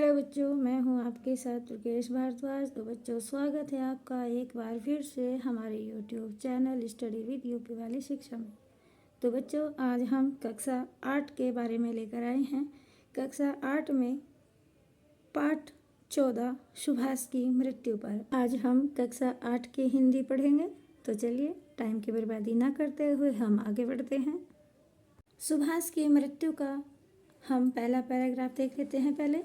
Hello बच्चों, मैं हूं आपके साथ दुर्गेश भारद्वाज। तो बच्चों, स्वागत है आपका एक बार फिर से हमारे YouTube channel study with UP वाली शिक्षा में। तो बच्चों, आज हम कक्षा 8 के बारे में लेकर आए हैं। कक्षा 8 में पाठ 14 सुभाष की मृत्यु पर आज हम कक्षा 8 की हिंदी पढ़ेंगे। तो चलिए, टाइम की बर्बादी ना करते हुए हम आगे बढ़ते हैं। सुभाष की मृत्यु का हम पहला पैराग्राफ देख लेते हैं। पहले,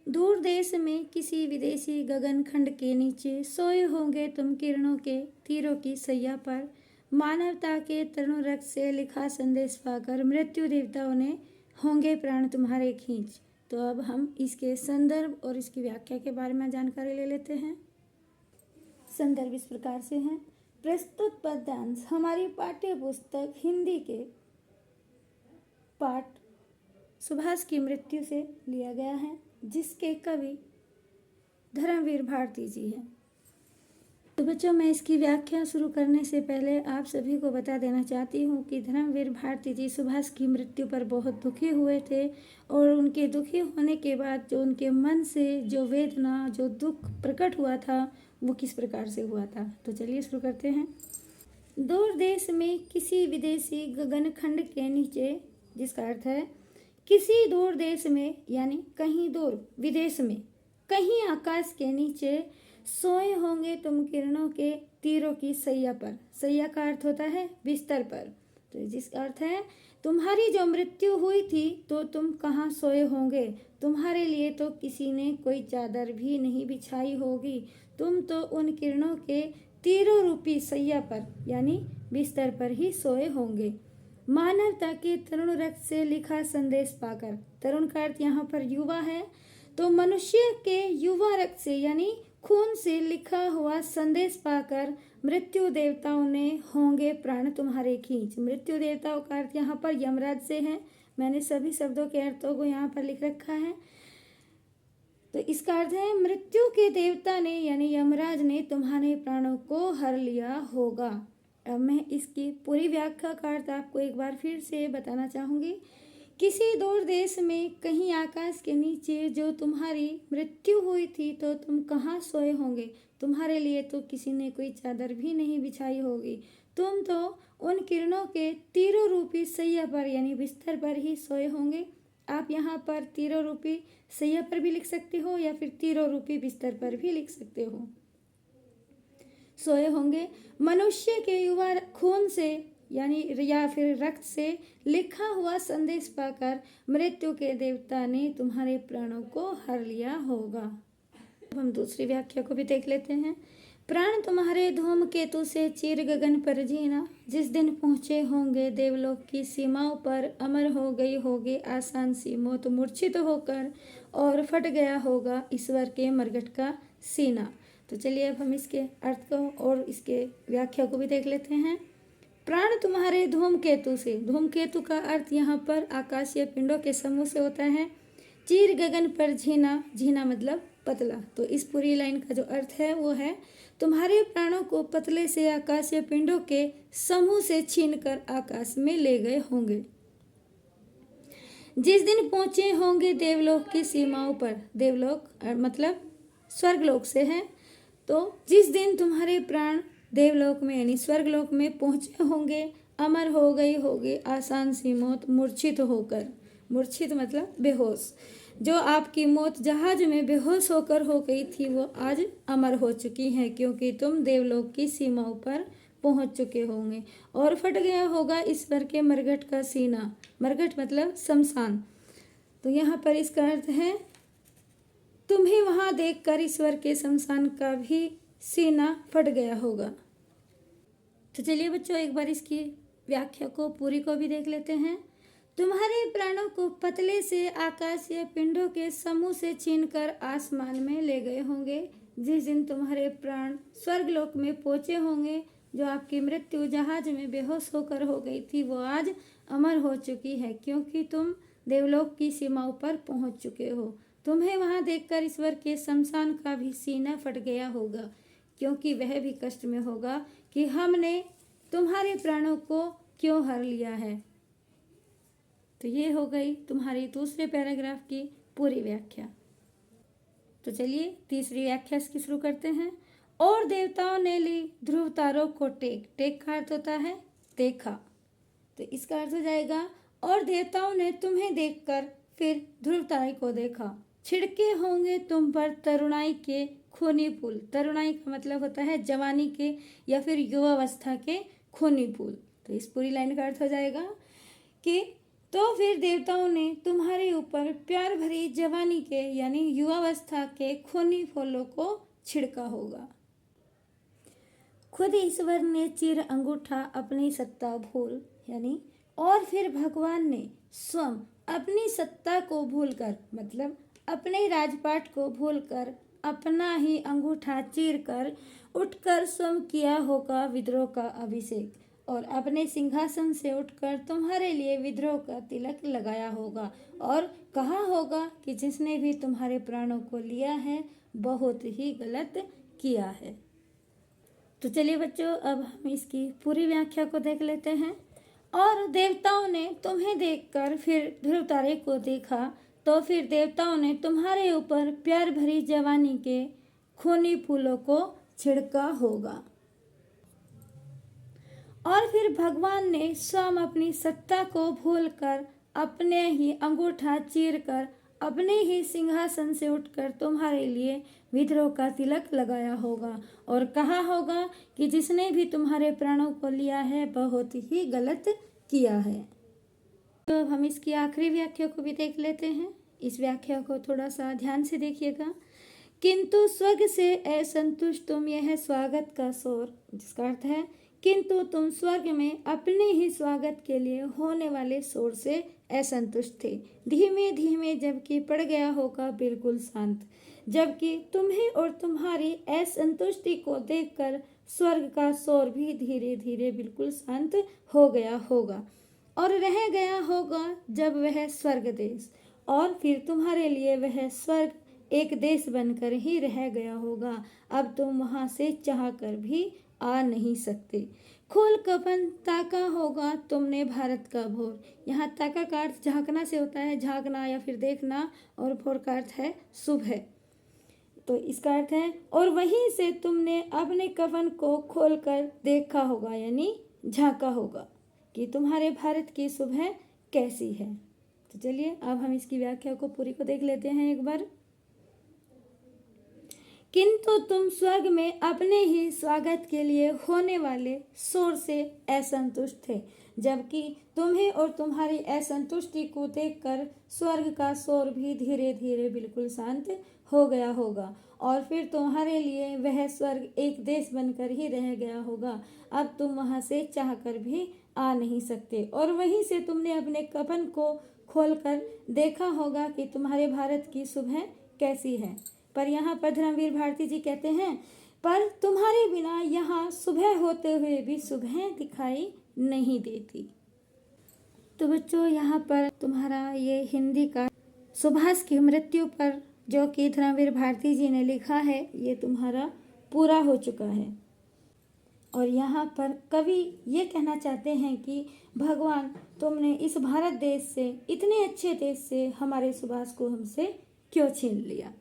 दूर देश में किसी विदेशी गगनखंड के नीचे सोए होंगे तुम किरणों के तीरों की सैया पर, मानवता के तरुण रक्त से लिखा संदेश पाकर मृत्यु देवताओं ने होंगे प्राण तुम्हारे खींच। तो अब हम इसके संदर्भ और इसकी व्याख्या के बारे में जानकारी ले लेते हैं। संदर्भ इस प्रकार से हैं। प्रस्तुत पद्यांश हमारी पाठ्य पुस्तक हिंदी के पाठ सुभाष की मृत्यु से लिया गया है, जिसके कवि धर्मवीर भारती जी हैं। तो बच्चों, मैं इसकी व्याख्या शुरू करने से पहले आप सभी को बता देना चाहती हूँ कि धर्मवीर भारती जी सुभाष की मृत्यु पर बहुत दुखी हुए थे, और उनके दुखी होने के बाद जो उनके मन से जो वेदना, जो दुख प्रकट हुआ था, वो किस प्रकार से हुआ था। तो चलिए शुरू करते हैं। दूर देश में किसी विदेशी गगनखंड के नीचे, जिसका अर्थ है किसी दूर देश में, यानी कहीं दूर विदेश में, कहीं आकाश के नीचे सोए होंगे तुम किरणों के तीरों की सैया पर। सैया का अर्थ होता है बिस्तर पर। तो जिसका अर्थ है तुम्हारी जो मृत्यु हुई थी तो तुम कहाँ सोए होंगे। तुम्हारे लिए तो किसी ने कोई चादर भी नहीं बिछाई होगी। तुम तो उन किरणों के तीरों रूपी सैया पर, यानी बिस्तर पर ही सोए होंगे। मानवता के तरुण रक्त से लिखा संदेश पाकर, तरुण का अर्थ यहाँ पर युवा है, तो मनुष्य के युवा रक्त से यानी खून से लिखा हुआ संदेश पाकर मृत्यु देवताओं ने होंगे प्राण तुम्हारे खींच। मृत्यु देवताओं का अर्थ यहाँ पर यमराज से है। मैंने सभी शब्दों के अर्थों को यहाँ पर लिख रखा है। तो इसका अर्थ है मृत्यु के देवता ने, यानी यमराज ने तुम्हारे प्राणों को हर लिया होगा। अब मैं इसकी पूरी व्याख्या का अर्थ आपको एक बार फिर से बताना चाहूँगी। किसी दूर देश में कहीं आकाश के नीचे जो तुम्हारी मृत्यु हुई थी तो तुम कहाँ सोए होंगे। तुम्हारे लिए तो किसी ने कोई चादर भी नहीं बिछाई होगी। तुम तो उन किरणों के तीरों रूपी सैया पर, यानी बिस्तर पर ही सोए होंगे। आप यहाँ पर तीरों रूपी सैया पर भी लिख सकते हो, या फिर तीरों रूपी बिस्तर पर भी लिख सकते हो, सोए होंगे। मनुष्य के युवा खून से, यानी या फिर रक्त से लिखा हुआ संदेश पाकर मृत्यु के देवता ने तुम्हारे प्राणों को हर लिया होगा। अब हम दूसरी व्याख्या को भी देख लेते हैं। प्राण तुम्हारे धूमकेतु से चीर गगन पर जीना, जिस दिन पहुँचे होंगे देवलोक की सीमाओं पर, अमर हो गई होगी आसान सी मौत मूर्छित होकर, और फट गया होगा ईश्वर के मरघट का सीना। तो चलिए, अब हम इसके अर्थ को और इसके व्याख्या को भी देख लेते हैं। प्राण तुम्हारे धूमकेतु से, धूमकेतु का अर्थ यहाँ पर आकाशीय पिंडों के समूह से होता है। चीर गगन पर झीना, झीना मतलब पतला। तो इस पूरी लाइन का जो अर्थ है वो है तुम्हारे प्राणों को पतले से आकाशीय पिंडों के समूह से छीनकर आकाश में ले गए होंगे। जिस दिन पहुंचे होंगे देवलोक की सीमाओं पर, देवलोक मतलब स्वर्गलोक से है। तो जिस दिन तुम्हारे प्राण देवलोक में, यानी स्वर्गलोक में पहुंचे होंगे, अमर हो गई होगी आसान सी मौत मूर्छित होकर। मूर्छित मतलब बेहोश। जो आपकी मौत जहाज में बेहोश होकर हो गई थी वो आज अमर हो चुकी है, क्योंकि तुम देवलोक की सीमाओं पर पहुंच चुके होंगे। और फट गया होगा ईश्वर के मरघट का सीना। मरघट मतलब शमशान। तो यहाँ पर इसका अर्थ है तुम्हें वहां देखकर ईश्वर के शमशान का भी सीना फट गया होगा। तो चलिए बच्चों, एक बार इसकी व्याख्या को पूरी को भी देख लेते हैं। तुम्हारे प्राणों को पतले से आकाशीय पिंडों के समूह से छीनकर आसमान में ले गए होंगे। जिस दिन तुम्हारे प्राण स्वर्गलोक में पहुंचे होंगे, जो आपकी मृत्यु जहाज में बेहोश होकर हो गई थी वो आज अमर हो चुकी है, क्योंकि तुम देवलोक की सीमाओं पर पहुंच चुके हो। तुम्हें वहां देखकर ईश्वर के शमशान का भी सीना फट गया होगा, क्योंकि वह भी कष्ट में होगा कि हमने तुम्हारे प्राणों को क्यों हर लिया है। तो ये हो गई तुम्हारी दूसरे पैराग्राफ की पूरी व्याख्या। तो चलिए तीसरी व्याख्या इसकी शुरू करते हैं। और देवताओं ने ली ध्रुव तारों को टेक। टेक का अर्थ होता है देखा, तो इसका अर्थ हो जाएगा और देवताओं ने तुम्हें देखकर फिर ध्रुव तारे को देखा। छिड़के होंगे तुम पर तरुणाई के खूनी फूल। तरुणाई का मतलब होता है जवानी के या फिर युवावस्था के खूनी फूल। तो इस पूरी लाइन का अर्थ हो जाएगा कि तो फिर देवताओं ने तुम्हारे ऊपर प्यार भरी जवानी के यानी युवावस्था के खूनी फूलों को छिड़का होगा। खुद ईश्वर ने चीर अंगूठा अपनी सत्ता भूल यानी और फिर भगवान ने स्वयं अपनी सत्ता को भूलकर मतलब अपने राजपाट को भूलकर अपना ही अंगूठा चीर कर उठकर स्वयं किया होगा विद्रोह का अभिषेक और अपने सिंहासन से उठकर तुम्हारे लिए विद्रोह का तिलक लगाया होगा और कहा होगा कि जिसने भी तुम्हारे प्राणों को लिया है बहुत ही गलत किया है। तो चलिए बच्चों, अब हम इसकी पूरी व्याख्या को देख लेते हैं। और देवताओं ने तुम्हें देखकर फिर ध्रुव तारे को देखा, तो फिर देवताओं ने तुम्हारे ऊपर प्यार भरी जवानी के खूनी फूलों को छिड़का होगा। और फिर भगवान ने स्वयं अपनी सत्ता को भूलकर अपने ही अंगूठा चीरकर अपने ही सिंहासन से उठकर तुम्हारे लिए विद्रोह का तिलक लगाया होगा और कहा होगा कि जिसने भी तुम्हारे प्राणों को लिया है बहुत ही गलत किया है। तो अब हम इसकी आखिरी व्याख्या को भी देख लेते हैं। इस व्याख्या को थोड़ा सा ध्यान से देखिएगा। किंतु स्वर्ग से असंतुष्ट तुम यह स्वागत का शोर, जिसका अर्थ है किंतु तुम स्वर्ग में अपने ही स्वागत के लिए होने वाले शोर से असंतुष्ट थे। धीमे धीमे जबकि पड़ गया होगा बिल्कुल शांत, जबकि तुम्हें और तुम्हारी असंतुष्टि को देखकर स्वर्ग का शोर भी धीरे धीरे बिल्कुल शांत हो गया होगा और रह गया होगा जब वह स्वर्ग देश और फिर तुम्हारे लिए वह स्वर्ग एक देश बनकर ही रह गया होगा। अब तुम वहां से चाह कर भी आ नहीं सकते। खोल कफन ताका होगा तुमने भारत का भोर। यहाँ ताका का अर्थ झांकना से होता है, झांकना या फिर देखना, और भोर का अर्थ है सुबह। तो इसका अर्थ है और वहीं से तुमने अपने कफन को खोलकर देखा होगा यानी झांका होगा कि तुम्हारे भारत की सुबह कैसी है। तो चलिए अब हम इसकी व्याख्या को पूरी को देख लेते हैं एक बार। किंतु तुम स्वर्ग में अपने ही स्वागत के लिए होने वाले शोर से असंतुष्ट थे, जबकि तुम्हें और तुम्हारी असंतुष्टि को देखकर स्वर्ग का शोर भी धीरे धीरे बिल्कुल शांत हो गया होगा और फिर तुम्हारे लिए वह स्वर्ग एक देश बनकर ही रह गया होगा। अब तुम वहां से चाहकर भी आ नहीं सकते और वहीं से तुमने अपने कफन को खोलकर देखा होगा कि तुम्हारे भारत की सुबह कैसी है। पर यहाँ पर धर्मवीर भारती जी कहते हैं पर तुम्हारे बिना यहाँ सुबह होते हुए भी सुबह दिखाई नहीं देती। तो बच्चों, यहाँ पर तुम्हारा ये हिंदी का सुभाष की मृत्यु पर जो कि धर्मवीर भारती जी ने लिखा है ये तुम्हारा पूरा हो चुका है। और यहाँ पर कवि ये कहना चाहते हैं कि भगवान तुमने इस भारत देश से, इतने अच्छे देश से हमारे सुभाष को हमसे क्यों छीन लिया।